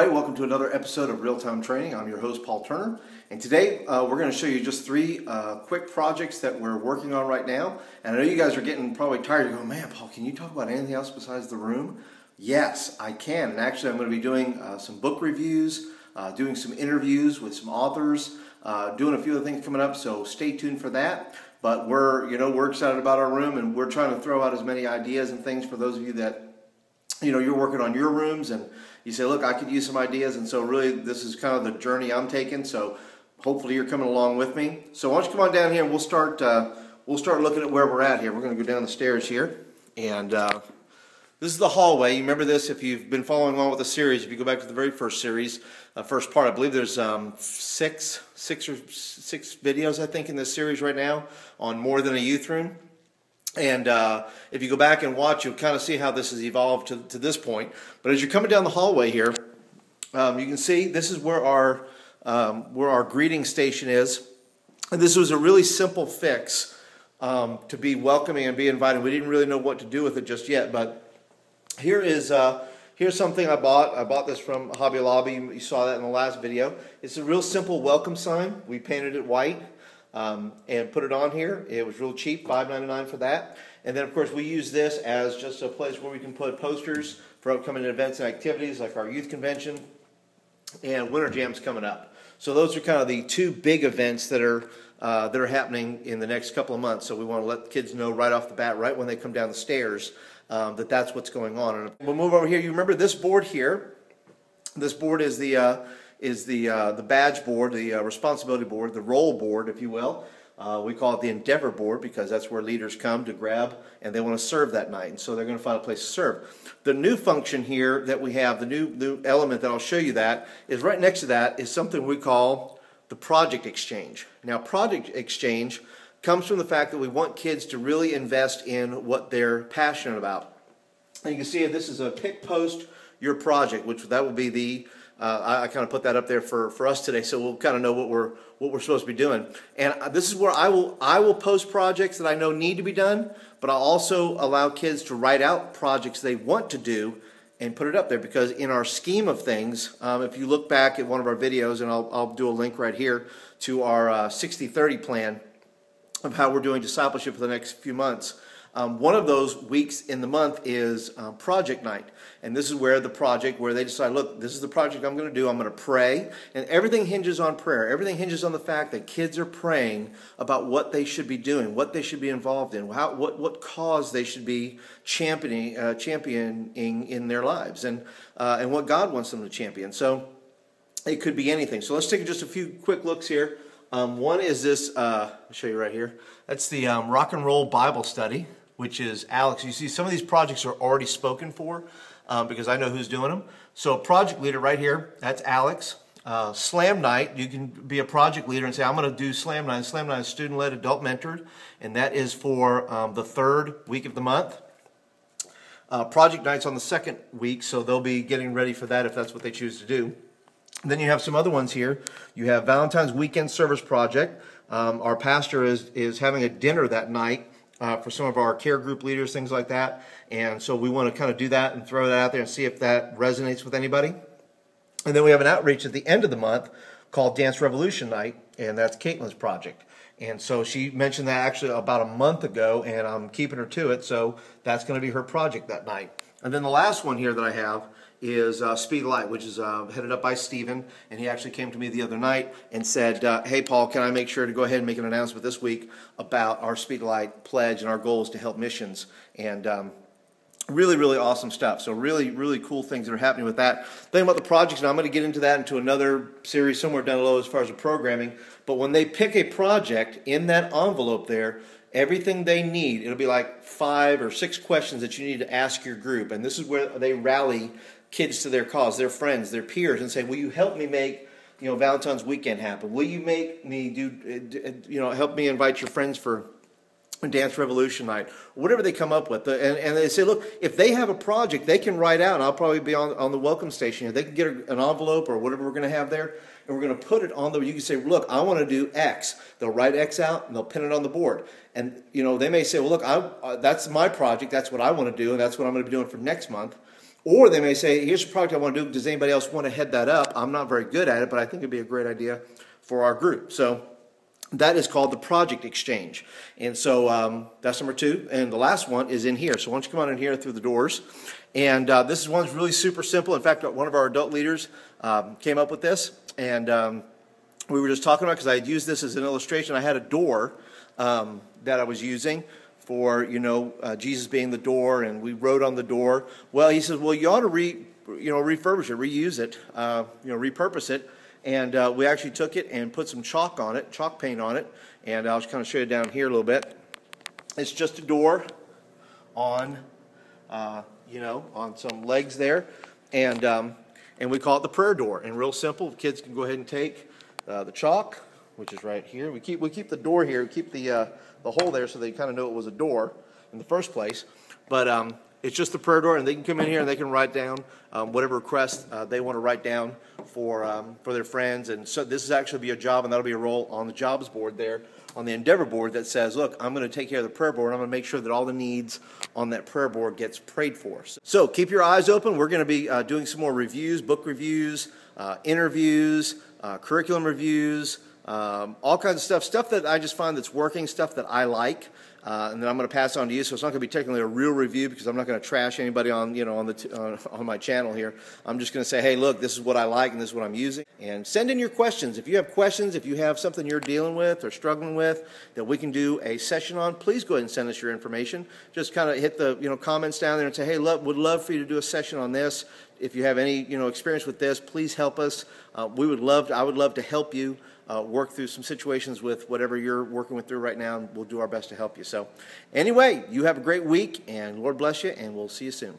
everybody, welcome to another episode of Real Time Training. I'm your host, Paul Turner, and today we're going to show you just three quick projects that we're working on right now. And I know you guys are getting probably tired. You're going, man, Paul, can you talk about anything else besides the room? Yes, I can. And actually, I'm going to be doing some book reviews, doing some interviews with some authors, doing a few other things coming up, so stay tuned for that. But we're excited about our room, and we're trying to throw out as many ideas and things for those of you that you're working on your rooms and you say, look, I could use some ideas. And so really this is kind of the journey I'm taking. So hopefully you're coming along with me. So why don't you come on down here and we'll start looking at where we're at here. We're going to go down the stairs here. And this is the hallway. You remember this if you've been following along with the series. If you go back to the very first series, first part, I believe there's six videos, I think, in this series right now on More Than a Youth Room. And if you go back and watch, you'll kind of see how this has evolved to this point. But as you're coming down the hallway here, you can see this is where our greeting station is. And this was a really simple fix to be welcoming and be inviting. We didn't really know what to do with it just yet, but here's something I bought. I bought this from Hobby Lobby. You saw that in the last video. It's a real simple welcome sign. We painted it white. And put it on here. It was real cheap, $5.99 for that. And then, of course, we use this as just a place where we can put posters for upcoming events and activities like our youth convention and Winter Jam's coming up. So those are kind of the two big events that are happening in the next couple of months. So we want to let the kids know right off the bat, right when they come down the stairs, that that's what's going on. And we'll move over here. You remember this board here? This board is the badge board, the responsibility board, the role board, if you will. We call it the endeavor board because that's where leaders come to grab and they want to serve that night. And so they're going to find a place to serve. The new function here that we have, the new element that I'll show you that, is right next to that is something we call the project exchange. Now, project exchange comes from the fact that we want kids to really invest in what they're passionate about. And you can see this is a pick post your project, which that will be the I kind of put that up there for us today, so we'll kind of know what we're supposed to be doing. And this is where I will post projects that I know need to be done, but I'll also allow kids to write out projects they want to do and put it up there. Because in our scheme of things, if you look back at one of our videos, and I'll do a link right here to our 60-30 plan of how we're doing discipleship for the next few months. One of those weeks in the month is project night. And this is where they decide, look, this is the project I'm going to do. I'm going to pray. And everything hinges on prayer. Everything hinges on the fact that kids are praying about what they should be doing, what they should be involved in, what cause they should be championing in their lives, and what God wants them to champion. So it could be anything. So let's take just a few quick looks here. One is this, I'll show you right here. That's the Rock and Roll Bible Study, which is Alex. You see some of these projects are already spoken for because I know who's doing them. So project leader right here, that's Alex. Slam Night, you can be a project leader and say, I'm going to do Slam Night. Slam Night is student-led, adult-mentored, and that is for the third week of the month. Project Night's on the second week, so they'll be getting ready for that if that's what they choose to do. And then you have some other ones here. You have Valentine's Weekend Service Project. Our pastor is having a dinner that night for some of our care group leaders, things like that. And so we want to kind of do that and throw that out there and see if that resonates with anybody. And then we have an outreach at the end of the month called Dance Revolution Night, and that's Caitlin's project. And so she mentioned that actually about a month ago, and I'm keeping her to it, so that's going to be her project that night. And then the last one here that I have is Speed Light, which is headed up by Stephen, and he actually came to me the other night and said, hey Paul, can I make sure to go ahead and make an announcement this week about our Speed Light pledge and our goals to help missions, and really, really awesome stuff. So really, really cool things that are happening with that. Thinking about the projects, and I'm going to get into that into another series somewhere down below as far as the programming, but when they pick a project in that envelope there, everything they need, it'll be like 5 or 6 questions that you need to ask your group, and this is where they rally kids to their cause, their friends, their peers, and say, will you help me make Valentine's weekend happen? Will you make me help me invite your friends for Dance Revolution Night? Whatever they come up with. And they say, look, if they have a project, they can write out, and I'll probably be on the welcome station here. They can get an envelope or whatever we're going to have there, and we're going to put it on you can say, look, I want to do X. They'll write X out, and they'll pin it on the board. And, they may say, well, look, that's my project. That's what I want to do, and that's what I'm going to be doing for next month. Or they may say, here's a project I want to do. Does anybody else want to head that up? I'm not very good at it, but I think it'd be a great idea for our group. So that is called the project exchange. And so that's number 2. And the last one is in here. So why don't you come on in here through the doors. And this one's really super simple. In fact, one of our adult leaders came up with this. And we were just talking about, because I had used this as an illustration. I had a door that I was using for, Jesus being the door, and we wrote on the door. Well, he says, well, you ought to refurbish it, reuse it, repurpose it. And we actually took it and put some chalk paint on it. And I'll just kind of show you down here a little bit. It's just a door on, on some legs there. And we call it the prayer door. And real simple, kids can go ahead and take the chalk, which is right here. We keep the door here. We keep the hole there so they kind of know it was a door in the first place. But it's just the prayer door, and they can come in here and they can write down whatever request they want to write down for their friends. And so this is actually be a job, and that'll be a role on the jobs board there, on the Endeavor board, that says, look, I'm going to take care of the prayer board. I'm going to make sure that all the needs on that prayer board gets prayed for. So keep your eyes open. We're going to be doing some more reviews, book reviews, interviews, curriculum reviews, all kinds of stuff that I just find that's working, stuff that I like. And then I'm going to pass on to you. So it's not going to be technically a real review, because I'm not going to trash anybody on my channel here. I'm just going to say, hey, look, this is what I like and this is what I'm using. And send in your questions. If you have questions, if you have something you're dealing with or struggling with that we can do a session on, please go ahead and send us your information. Just kind of hit the comments down there and say, hey, would love for you to do a session on this. If you have any experience with this, please help us. I would love to help you work through some situations with whatever you're working with through right now, and we'll do our best to help you. So anyway, you have a great week, and Lord bless you, and we'll see you soon.